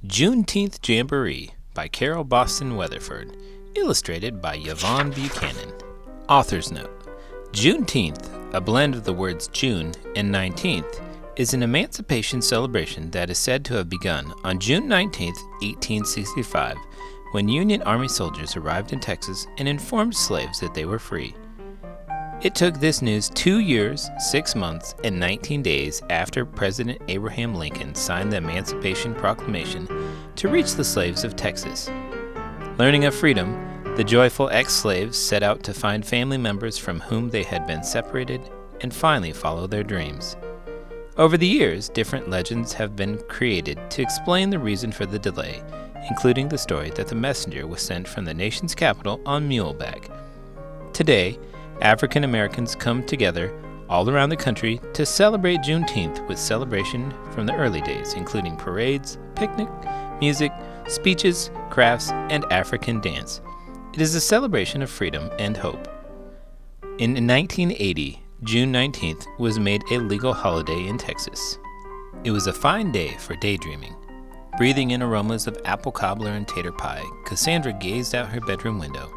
Juneteenth Jamboree by Carole Boston Weatherford, illustrated by Yvonne Buchanan. Author's note: Juneteenth, a blend of the words June and 19th, is an emancipation celebration that is said to have begun on June 19, 1865, when Union Army soldiers arrived in Texas and informed slaves that they were free. It took this news 2 years, 6 months, and 19 days after President Abraham Lincoln signed the Emancipation Proclamation to reach the slaves of Texas. Learning of freedom, the joyful ex-slaves set out to find family members from whom they had been separated and finally follow their dreams. Over the years, different legends have been created to explain the reason for the delay, including the story that the messenger was sent from the nation's capital on muleback. Today, African Americans come together all around the country to celebrate Juneteenth with celebration from the early days, including parades, picnic, music, speeches, crafts, and African dance. It is a celebration of freedom and hope. In 1980, June 19th was made a legal holiday in Texas. It was a fine day for daydreaming. Breathing in aromas of apple cobbler and tater pie, Cassandra gazed out her bedroom window.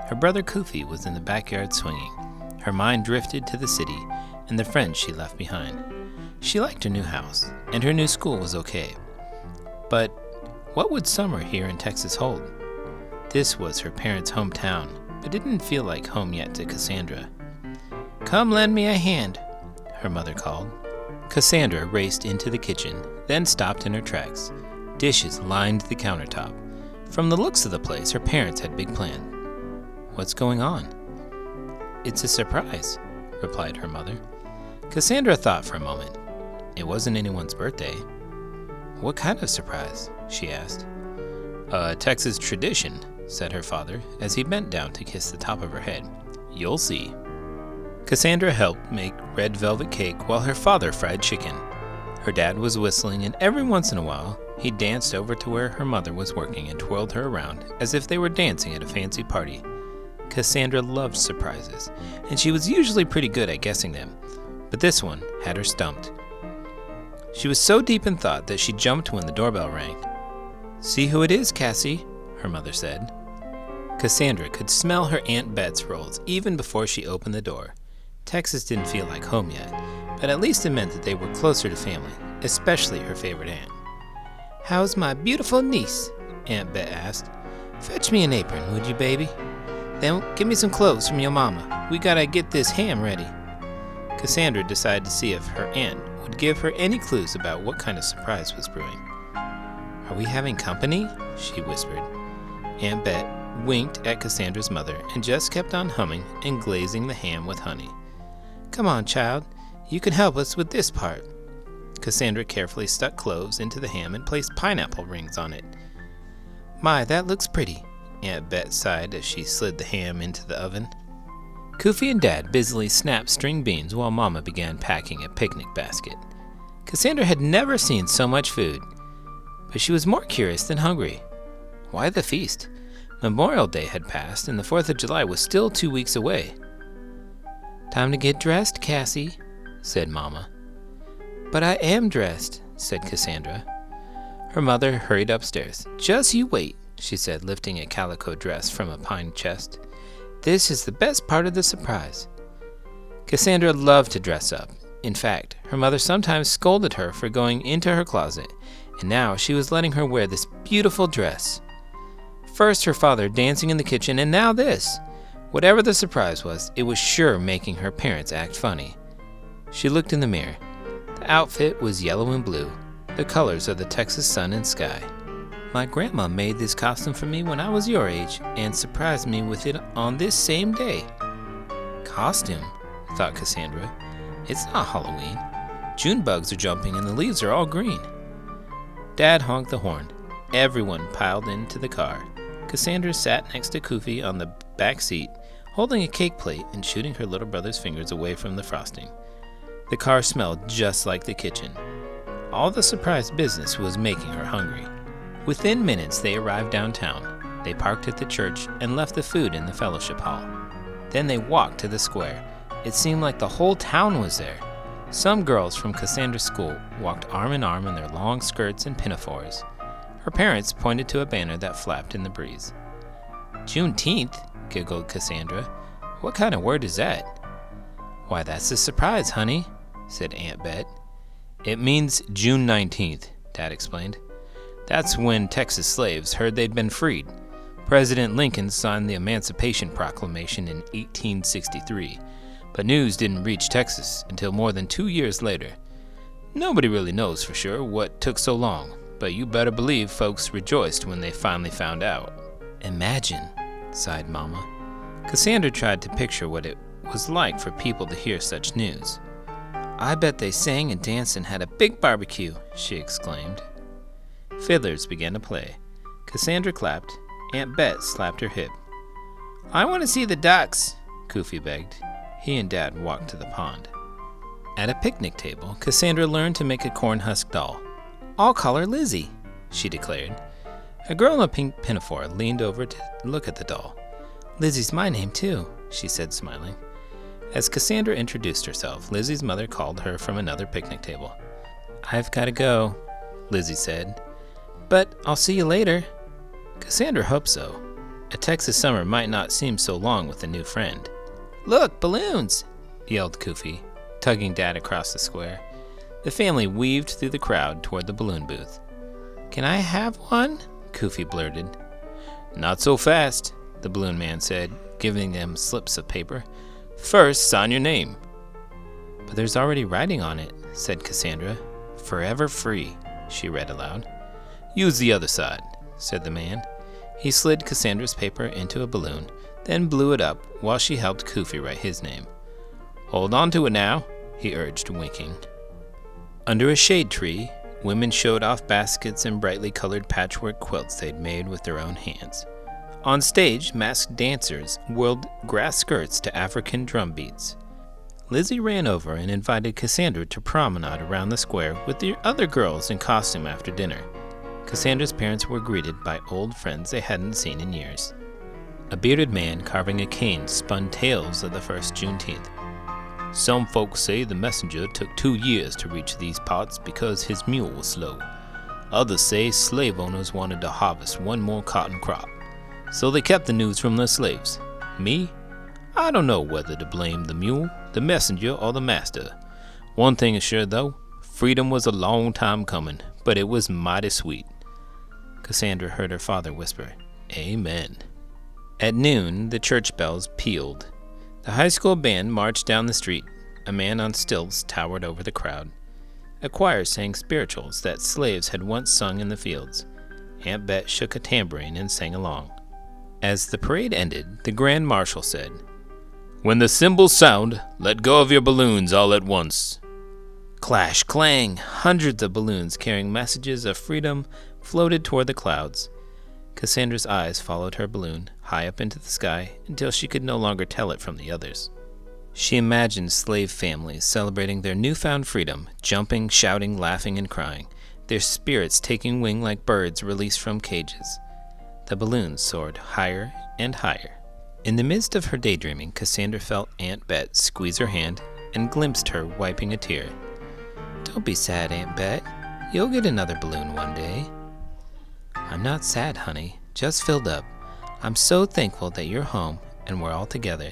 Her brother Kofi was in the backyard swinging. Her mind drifted to the city and the friends she left behind. She liked her new house, and her new school was okay. But what would summer here in Texas hold? This was her parents' hometown, but it didn't feel like home yet to Cassandra. "Come lend me a hand," her mother called. Cassandra raced into the kitchen, then stopped in her tracks. Dishes lined the countertop. From the looks of the place, her parents had big plans. "What's going on?" "It's a surprise," replied her mother. Cassandra thought for a moment. It wasn't anyone's birthday. "What kind of surprise?" she asked. "A Texas tradition," said her father as he bent down to kiss the top of her head. "You'll see." Cassandra helped make red velvet cake while her father fried chicken. Her dad was whistling, and every once in a while, he danced over to where her mother was working and twirled her around as if they were dancing at a fancy party. Cassandra loved surprises, and she was usually pretty good at guessing them, but this one had her stumped. She was so deep in thought that she jumped when the doorbell rang. "See who it is, Cassie," her mother said. Cassandra could smell her Aunt Bet's rolls even before she opened the door. Texas didn't feel like home yet, but at least it meant that they were closer to family, especially her favorite aunt. "How's my beautiful niece?" Aunt Bet asked. "Fetch me an apron, would you, baby? Then give me some clothes from your mama. We gotta get this ham ready." Cassandra decided to see if her aunt would give her any clues about what kind of surprise was brewing. "Are we having company?" she whispered. Aunt Bet winked at Cassandra's mother and just kept on humming and glazing the ham with honey. "Come on, child. You can help us with this part." Cassandra carefully stuck cloves into the ham and placed pineapple rings on it. "My, that looks pretty," Aunt Bet sighed as she slid the ham into the oven. Kofi and Dad busily snapped string beans while Mama began packing a picnic basket. Cassandra had never seen so much food, but she was more curious than hungry. Why the feast? Memorial Day had passed, and the 4th of July was still 2 weeks away. "Time to get dressed, Cassie," said Mama. "But I am dressed," said Cassandra. Her mother hurried upstairs. "Just you wait," she said, lifting a calico dress from a pine chest. "This is the best part of the surprise." Cassandra loved to dress up. In fact, her mother sometimes scolded her for going into her closet, and now she was letting her wear this beautiful dress. First her father dancing in the kitchen, and now this. Whatever the surprise was, it was sure making her parents act funny. She looked in the mirror. The outfit was yellow and blue, the colors of the Texas sun and sky. "My grandma made this costume for me when I was your age and surprised me with it on this same day." "Costume?" thought Cassandra. "It's not Halloween. June bugs are jumping and the leaves are all green." Dad honked the horn. Everyone piled into the car. Cassandra sat next to Kofi on the back seat, holding a cake plate and shooting her little brother's fingers away from the frosting. The car smelled just like the kitchen. All the surprise business was making her hungry. Within minutes, they arrived downtown. They parked at the church and left the food in the fellowship hall. Then they walked to the square. It seemed like the whole town was there. Some girls from Cassandra's school walked arm in arm in their long skirts and pinafores. Her parents pointed to a banner that flapped in the breeze. "Juneteenth?" giggled Cassandra. "What kind of word is that?" "Why, that's a surprise, honey," said Aunt Bet. "It means June 19th, Dad explained. That's when Texas slaves heard they'd been freed. President Lincoln signed the Emancipation Proclamation in 1863, but news didn't reach Texas until more than 2 years later. Nobody really knows for sure what took so long, but you better believe folks rejoiced when they finally found out." "Imagine," sighed Mama. Cassandra tried to picture what it was like for people to hear such news. "I bet they sang and danced and had a big barbecue," she exclaimed. Fiddlers began to play. Cassandra clapped. Aunt Bet slapped her hip. "I want to see the ducks," Koofy begged. He and Dad walked to the pond. At a picnic table, Cassandra learned to make a corn husk doll. "I'll call her Lizzie," she declared. A girl in a pink pinafore leaned over to look at the doll. "Lizzie's my name, too," she said, smiling. As Cassandra introduced herself, Lizzie's mother called her from another picnic table. "I've got to go," Lizzie said. "But I'll see you later." Cassandra hoped so. A Texas summer might not seem so long with a new friend. "Look, balloons!" yelled Koofy, tugging Dad across the square. The family weaved through the crowd toward the balloon booth. "Can I have one?" Koofy blurted. "Not so fast," the balloon man said, giving them slips of paper. "First, sign your name." "But there's already writing on it," said Cassandra. "Forever free," she read aloud. "Use the other side," said the man. He slid Cassandra's paper into a balloon, then blew it up while she helped Koofy write his name. "Hold on to it now," he urged, winking. Under a shade tree, women showed off baskets and brightly colored patchwork quilts they'd made with their own hands. On stage, masked dancers whirled grass skirts to African drum beats. Lizzie ran over and invited Cassandra to promenade around the square with the other girls in costume after dinner. Cassandra's parents were greeted by old friends they hadn't seen in years. A bearded man carving a cane spun tales of the first Juneteenth. "Some folks say the messenger took 2 years to reach these parts because his mule was slow. Others say slave owners wanted to harvest one more cotton crop, so they kept the news from their slaves. Me? I don't know whether to blame the mule, the messenger, or the master. One thing is sure, though, freedom was a long time coming, but it was mighty sweet." Cassandra heard her father whisper, "Amen." At noon, the church bells pealed. The high school band marched down the street. A man on stilts towered over the crowd. A choir sang spirituals that slaves had once sung in the fields. Aunt Bet shook a tambourine and sang along. As the parade ended, the Grand Marshal said, "When the cymbals sound, let go of your balloons all at once." Clash, clang! Hundreds of balloons carrying messages of freedom floated toward the clouds. Cassandra's eyes followed her balloon high up into the sky until she could no longer tell it from the others. She imagined slave families celebrating their newfound freedom, jumping, shouting, laughing, and crying, their spirits taking wing like birds released from cages. The balloons soared higher and higher. In the midst of her daydreaming, Cassandra felt Aunt Bet squeeze her hand and glimpsed her wiping a tear. "Don't be sad, Aunt Bet. You'll get another balloon one day." "I'm not sad, honey, just filled up. I'm so thankful that you're home and we're all together."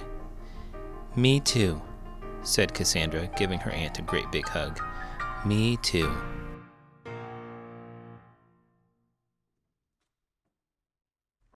"Me too," said Cassandra, giving her aunt a great big hug. "Me too."